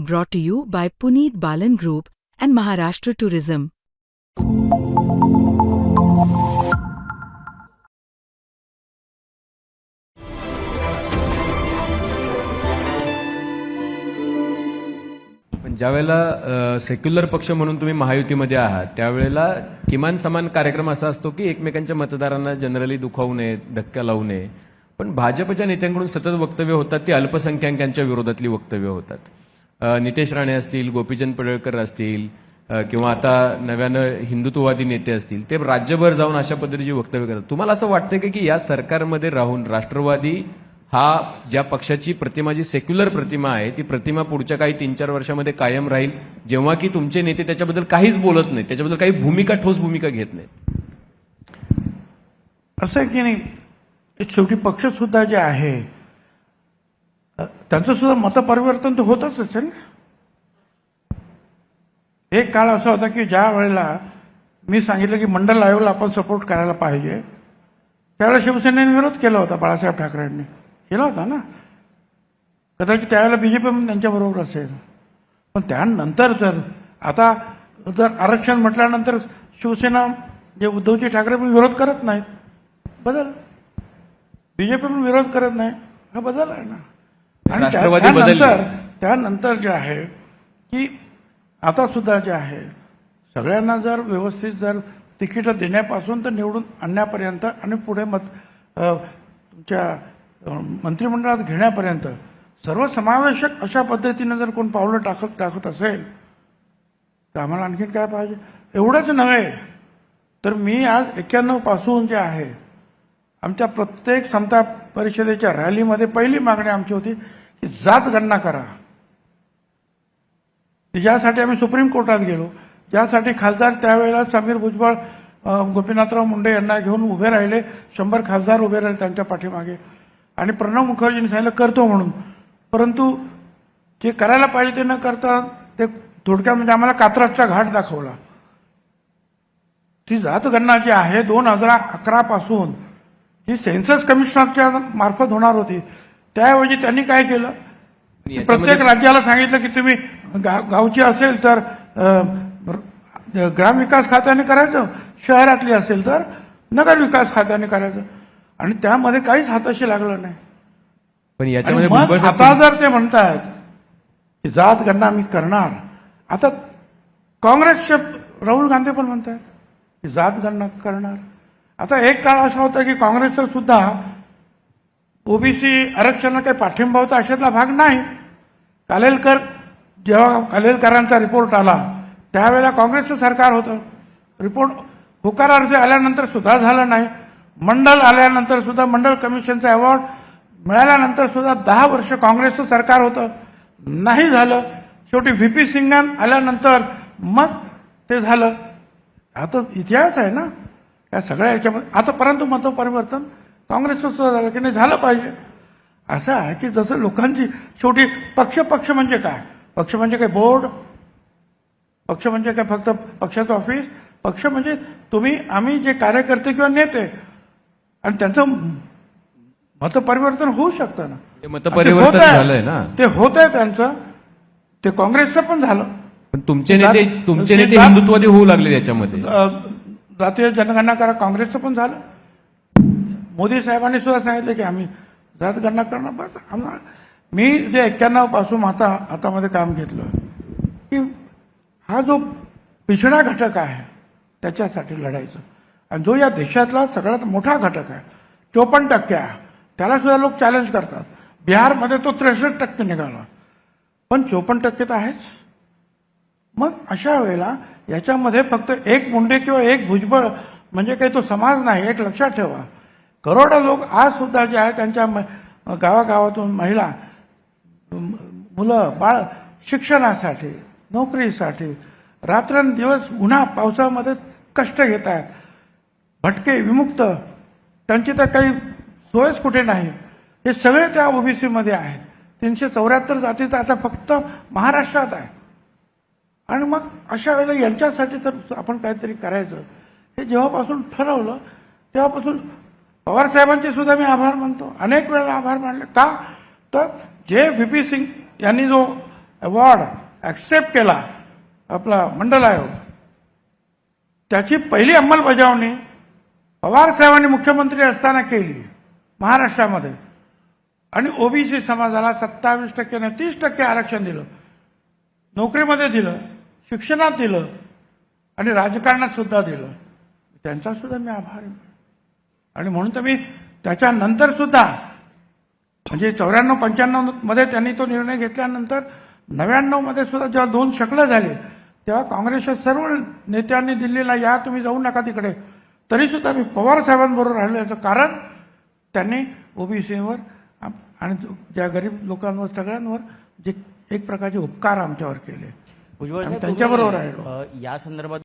brought to you by Puneet Balan Group and Maharashtra Tourism. पण ज्यावेळेला secular पक्ष म्हणून तुम्ही महायुतीमध्ये आहात त्यावेळेला किमान समान कार्यक्रम असा असतो की एकमेकांच्या मतदारांना जनरली दुखावू नये, धक्का लावू नये. पण भाजपच्या नेत्यांकडून सतत वक्तव्य होतात ती अल्पसंख्याकांच्या विरोधातली वक्तव्य होतात. नितेश राणे असतील, गोपीचंद पडळकर असतील किंवा आता नव्यानं हिंदुत्ववादी नेते असतील, ते राज्यभर जाऊन अशा पद्धतीची वक्तव्य करतात. तुम्हाला असं वाटतंय की या सरकारमध्ये राहून राष्ट्रवादी हा ज्या पक्षाची प्रतिमा जी सेक्युलर प्रतिमा आहे ती प्रतिमा पुढच्या काही 3-4 वर्षामध्ये कायम राहील, जेव्हा की तुमचे नेते त्याच्याबद्दल काहीच बोलत नाहीत, त्याच्याबद्दल काही ठोस भूमिका घेत नाहीत? असं आहे की नाही, शेवटी पक्ष सुद्धा जे आहे त्यांचं सुद्धा मतपरिवर्तन तर होतच असेल. एक काळ असा होता की ज्या वेळेला मी सांगितलं की मंडल आयोगाला आपण सपोर्ट करायला पाहिजे, त्यावेळेला शिवसेनेने विरोध केला होता, बाळासाहेब ठाकरेंनी केला होता ना. कदाचित त्यावेळेला बीजेपी पण त्यांच्याबरोबर असेल. पण त्यानंतर आता आरक्षण म्हटल्यानंतर शिवसेना जे उद्धवजी ठाकरे पण विरोध करत नाहीत, बदल. बीजेपी पण विरोध करत नाही, हा बदल आहे ना. आणि त्यानंतर जे आहे की आता सुद्धा जे आहे सगळ्यांना जर व्यवस्थित जर तिकीट देण्यापासून तर निवडून आणण्यापर्यंत आणि पुढे तुमच्या मंत्रिमंडळात घेण्यापर्यंत सर्वसमावेशक अशा पद्धतीनं जर कोण पावलं टाकत असेल तर आम्हाला आणखीन काय पाहिजे. एवढंच नव्हे तर मी आज 91 पासून जे आहे आमच्या प्रत्येक समता परिषदेच्या रॅलीमध्ये पहिली मागणी आमची होती की जात गणना करा. ज्यासाठी आम्ही सुप्रीम कोर्टात गेलो, ज्यासाठी खासदार त्यावेळेला समीर भुजबळ, गोपीनाथराव मुंडे यांना घेऊन उभे राहिले, 100 खासदार उभे राहिले त्यांच्या पाठीमागे, आणि प्रणव मुखर्जींनी सांगितलं करतो म्हणून. परंतु जे करायला पाहिजे ते न करता ते थोडक्यात म्हणजे आम्हाला कात्रजचा घाट दाखवला. ती जातगणना जी आहे 2011 पासून जी सेन्सस कमिशनरच्या मार्फत होणार होती, त्याऐवजी त्यांनी काय केलं, प्रत्येक राज्याला सांगितलं की तुम्ही गावची असेल तर ग्रामविकास खात्याने करायचं, शहरातली असेल तर नगर विकास खात्याने करायचं, आणि त्यामध्ये काहीच हाताशी लागलं नाही. पण याच्यामध्ये आता जर ते म्हणतायत की जात गणना आम्ही करणार, आता काँग्रेसचे राहुल गांधी पण म्हणतायत की जात गणना करणार. आता एक काळ असा होता की काँग्रेसचा सुद्धा ओबीसी आरक्षणाला काही पाठिंबा होता अशातला भाग नाही. जेव्हा कालेलकरांचा रिपोर्ट आला त्यावेळेला काँग्रेसचं सरकार होतं. रिपोर्ट होकार अर्ज आल्यानंतर सुद्धा झालं नाही. मंडल आल्यानंतर सुद्धा, मंडल कमिशनचा अवॉर्ड मिळाल्यानंतर सुद्धा 10 वर्ष काँग्रेसचं सरकार होतं, नाही झालं. शेवटी व्हीपी सिंग आल्यानंतर मग ते झालं. आता इतिहास आहे ना या सगळ्या याच्यामध्ये. आता परंतु मतपरिवर्तन काँग्रेसचं सुद्धा झालं की नाही, झालं पाहिजे. असं आहे की जसं लोकांची शेवटी पक्ष म्हणजे काय, पक्ष म्हणजे काय बोर्ड, पक्ष म्हणजे काय फक्त पक्षाचं ऑफिस, पक्ष म्हणजे तुम्ही आम्ही जे कार्यकर्ते किंवा नेते, आणि त्यांचं मतपरिवर्तन होऊ शकतं ना. मतपरिवर्तन झालंय ना, ते होत आहे त्यांचं, ते काँग्रेसचं पण झालं. पण तुमचे नेते हिंदुत्ववादी होऊ लागले त्याच्यामध्ये. जातीय जनगणना करा, काँग्रेसचं पण झालं. मोदी साहेबांनी सुद्धा सांगितलं की आम्ही जात गणना करणार. बस आम्हाला, मी जे 91 पासून हातामध्ये काम घेतलं की हा जो पिछडा घटक आहे त्याच्यासाठी लढायचं, आणि जो या देशातला सगळ्यात मोठा घटक आहे 54% आहे, त्याला सुद्धा लोक चॅलेंज करतात. बिहारमध्ये तो 63% निघाला, पण 54% तर आहेच. मग अशा वेळेला याच्यामध्ये फक्त एक मुंडे किंवा एक भुजबळ म्हणजे काही तो समाज नाही. एक लक्षात ठेवा, करोडो लोक आज सुद्धा जे आहे त्यांच्या गावागावातून महिला, मुलं बाळ शिक्षणासाठी, नोकरीसाठी रात्रंदिवस उन्हा पावसामध्ये कष्ट घेत आहेत. भटके, विमुक्त, त्यांची तर काही सोयच कुठे नाही. हे सगळे त्या ओबीसीमध्ये आहेत. 374 जाती तर आता फक्त महाराष्ट्रात आहे. आणि मग अशा वेळेला यांच्यासाठी तर आपण काहीतरी करायचं, हे जेव्हापासून ठरवलं तेव्हापासून पवार साहेबांचे सुद्धा मी आभार मानतो. अनेक वेळेला आभार मानले. का तर जे व्हीपी सिंग यांनी जो अवॉर्ड ऍक्सेप्ट केला आपला मंडल आयोग, त्याची पहिली अंमलबजावणी पवार साहेबांनी मुख्यमंत्री असताना केली महाराष्ट्रामध्ये. आणि ओबीसी समाजाला 27% ने 30% आरक्षण दिलं, नोकरीमध्ये दिलं, शिक्षणात दिलं आणि राजकारणात सुद्धा दिलं. त्यांचा सुद्धा मी आभार आहे. आणि म्हणून तर मी त्याच्यानंतर सुद्धा म्हणजे 94-95 मध्ये त्यांनी तो निर्णय घेतल्यानंतर 99 मध्ये सुद्धा जेव्हा 2 शकलं झाले तेव्हा काँग्रेसच्या सर्व नेत्यांनी दिल्लीला या, तुम्ही जाऊ नका तिकडे, तरी सुद्धा मी पवार साहेबांबरोबर राहिलो. याचं कारण त्यांनी ओबीसीवर आणि ज्या गरीब लोकांवर सगळ्यांवर जे एक प्रकारचे उपकार आमच्यावर केले, भुजबळ साहेब, त्यांच्याबरोबर तुम्ही, राहिलो. या संदर्भात